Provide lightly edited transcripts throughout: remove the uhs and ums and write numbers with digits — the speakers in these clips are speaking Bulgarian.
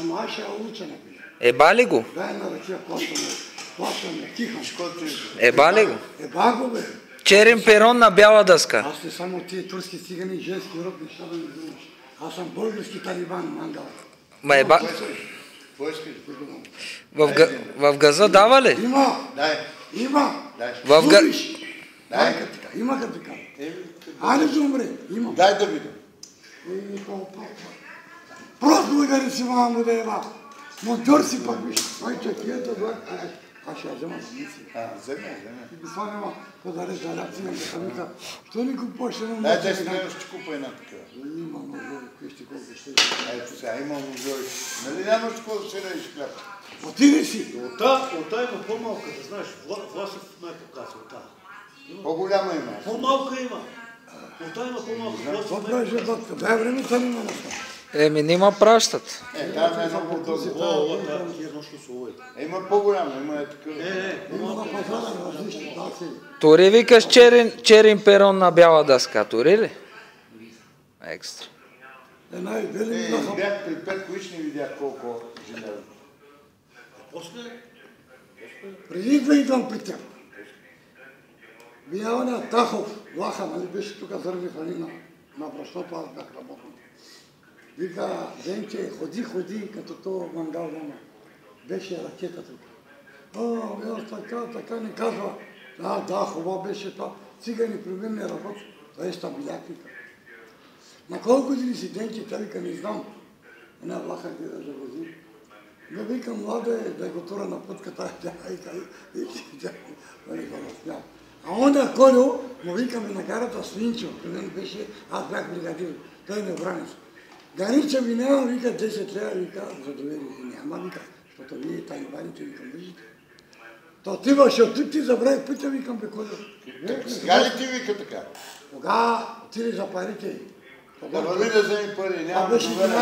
Ама аз ще улуча не били. Еба ли го? Дай на ръчия, плащаме, тиха. Еба ли го? Еба го, бе. Черен перон на бяла дъска. Аз сте само тия турски цигани и женски род, неща да не думаш. Аз съм български талибан, мангал. Ма еба... В газа дава ли? Има. Има. Гузиш. Има като така. Айде да умре. Има. Дай да видим. Просто удари си мама да еба. Монтьор си пак виж. Майче, кието да... Аз ще я взема за мисли. Взема. И това няма подаре за ляци на механика. Що ни купуваш едно мъче? Дай 10 лева ще купа една такава. Има мъжори, вижте колко ще. Ето сега, има мъжори. Нали нямаш какво да се режеш хляб? Отиди си! Ота има по-малка, да знаеш, Власов ме показва ота. По-голяма има. По-малка има. Ота има по-малка. Това правиш батка? Дай време да няма неща. Еми, нима пращат. Там е едно по-дълго. Има по-голяма, има е такъв. Има на пазара различни таси. Тори викаш черен перон на бяла дъска, тори ли? Екстра. Бях при Петко и не видях колко женева. Преди идвам при теб. Бияния Тахов, Влаха, нали беше тук заради храни на брашното, аз бях работил. Вика, Денче, ходи, като то мангал няма. Беше ракета тук. Така не казва. Да, хубаво беше това. Цигани при мен не работи. Това е стабиляк, вика. На колко години си Денче, тя вика, не знам. Една Влаха гледа да вози. Да вика, млада е, да го тура на пътката. А онда Колю, му викаме на гарата Свинчо, при мен беше, аз бях бригадир, той не бранец. Гарича ми няма, вика 10 лева, вика, за доверие. Няма, вика, защото вие талибаните ви към виждате. То отиваш, тук ти забравих пътя, викам бе Колю. Сега ли ти вика така? Кога отиде за парите? Да върви да вземи пари, нямам доверие.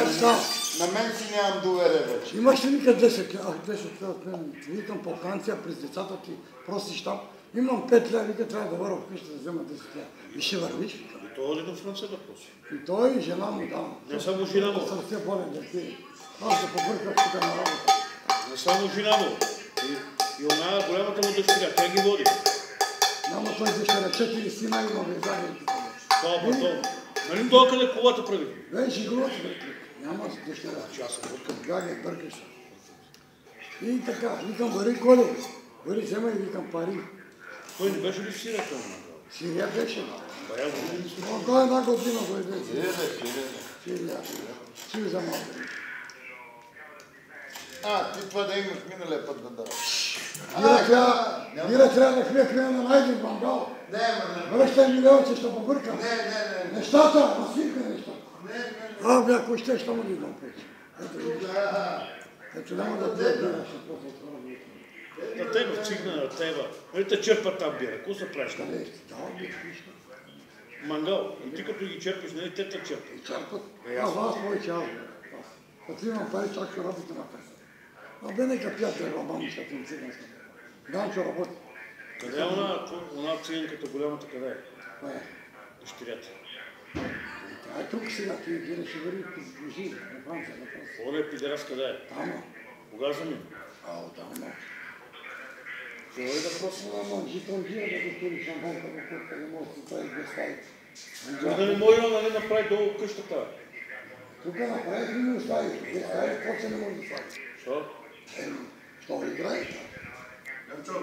На мен си нямам доверие вече. Имаш ли вика 10 лева? 10 лева от мен. Викам по Франция, през децата ти, прости щаб. Имам 5 лева, вика, трябва да върва вкъща да взема 10 лева. И ще вървиш, вика. И той до Франция да проси. И той и жена му дава. Не само жена му. Сърце болен да ти. Аз да побърках тук на работа. Не само жена му. И она голямата му дъщеря, тя ги води. Няма той дъщеря, 4 сина има везание. Това. Нали това къде колата прави? Вече грот, няма дъщеря. Аз съм бъркам. Гаге, бъркаш. И така, викам, бъри Колю. Бъри, взема и викам пари. Той не беше ли в Сирия към? Сирия беше. Бая години си. Той една година дойде. Сирия. Сирия за малко. Ти това да имаш миналия път да даваш. Бира трябва да хвия на найди в мангал. Връщай ми левче, ще побъркам. Нещата, насвирка нещата. Бях още, ще му ли дам пече. Ето няма да те бира, ще после това бира. На тебе цигна, на тебе. Нали те черпат там бира? Какво се правиш там? Мангал. Ти като ги черпиш, нали те те черпат? Черпат. Аз повече аз. Като имам пари, чак ще работи на песа. Бе нека пиятел, бабамичката им циганска. Ганчо работи. Къде е она циганката голямата, къде е? Кое е? Дъщерята. Тук сега, ти гледаш ще върви жив, на Франция, на Франция. Оне е пидерас къде е? Тама. Кога замина? Тама. Кой да проси? Житон жия да го тури шампанка, да не може да прави без стави. Да не може да не направи долу къщата. Тук направи да не остави. Без стави, какво не може да стави? Що? Що играе?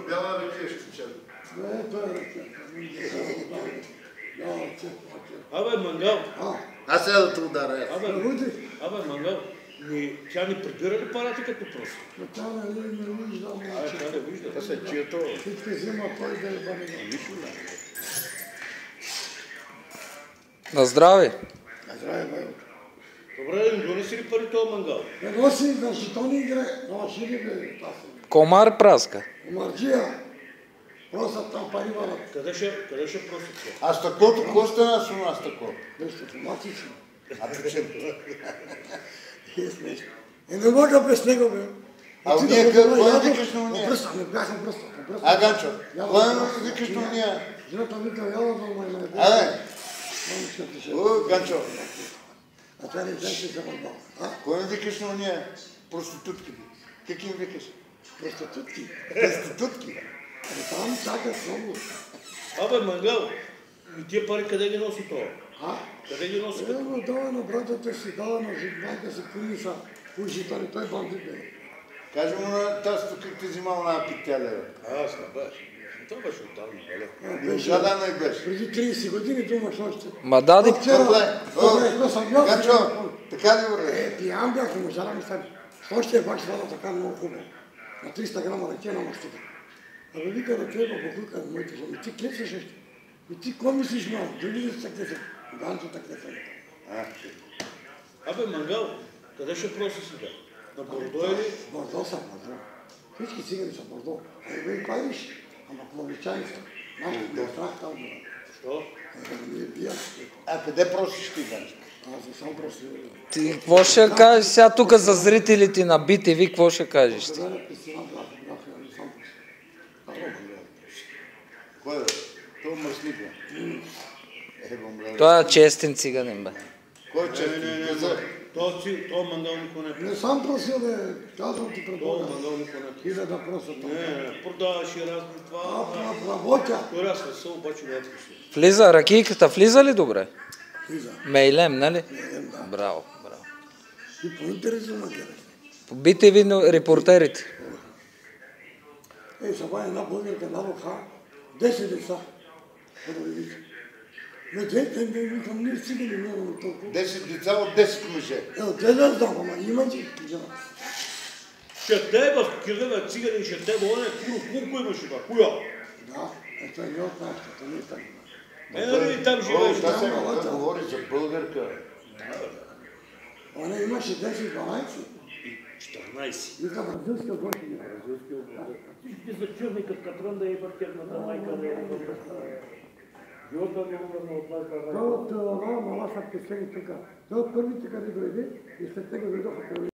Бяла ръка ще чета. Това е ръка. Абе, Мангал. Аз сега да те ударя. Абе, Мангал. Тя не прибира ли парата като проси? Тя не вижда. Тя не вижда. Това се чието. Всички взима той да е банига. На здраве. На здраве, бе. Добре, да ми донеси ли пари този Мангал? Не носи, на жетони игре. Носи ли, бе, тази? Комар праска. Комарджия. Просто там пари варат. Къде ще просят? А стъклото, какво ще на сума стъкло? Нещо, автоматично. Причем? Не мога без него, бе. Уния кой викаш на уния? Не бяха бръста. Ганчо, кой викаш на уния? Жената вика, яла да ме не Ганчо. А тя не знаеше за мърбал. Кой викаш на уния? Проститутките. Как им викаш? Проститутки. Проститутки. Там чакат много. Абе, Мангал, и тия пари къде ги носи това? А? Къде ги носи? Ево, дава на братата си, дава на майка си, куниса, кужитали, той бандит бе. Кажи му на тасто как ти взимал на питяля. Аз не беше. Това беше отдавна, нали? Жадана и беше. Преди 30 години думаш още. Ма даде, Ганчо, така ли върве? Пиян бях, не можа да ми стане. Още бах свада така много хубаво. На 300 грама ръке на мастика. Абе вика да треба буклука на моите жени. Ти клесваш още. И ти ко мислиш, ма? Дали ли се клесва? Ганчо така клесва. Абе, Мангал, къде ще проси сега? На Бордо или? Бордо са, Бордо. Всички цигари са Бордо. Бе, пазиш? Ама кловичани са. Нашите да страх там бе. Що? Да ми бият. А къде просиш ти, Ганчо? Аз не съм просил. ти какво ще кажеш сега тук за зрителите на BTV, какво ще кажеш ти? Да не писина фотография, не съм просил. Кой бе? Това мърсник бе. Той е честен циганин бе. Кой че? Не. Това Мангал никой не Не съм просил да казвам ти пред Това Бога. Мангал никой не И да проса там. Не, продаваш и разни това. Работя. Той раз не са, обаче не е пише. Влиза, ракийката влиза ли добре? Влиза. Мейлем, нали? Мейлем, да. Браво, браво. И по интересно ме гледаш. По BTV репортерите. Ей, сега една българка дадоха 10 деца. Да ви вика. Ме дете, не викам, ние стигали много толкова. 10 деца от 10 мъже. Ето, те да знам, ама има ти жена. Ще те в кирдева цигани, ще те воне, колко имаше ба, коя? Да, ето е не от нашата, не е така. Нали там живееш? Да се говори за българка. Она имаше 10-12. 14. Вика, бразилска гошиня. Ти за черни като катранда и бъртерната майка да е Той от мала са песени тук. Той от първите къде дойде и след него дойдоха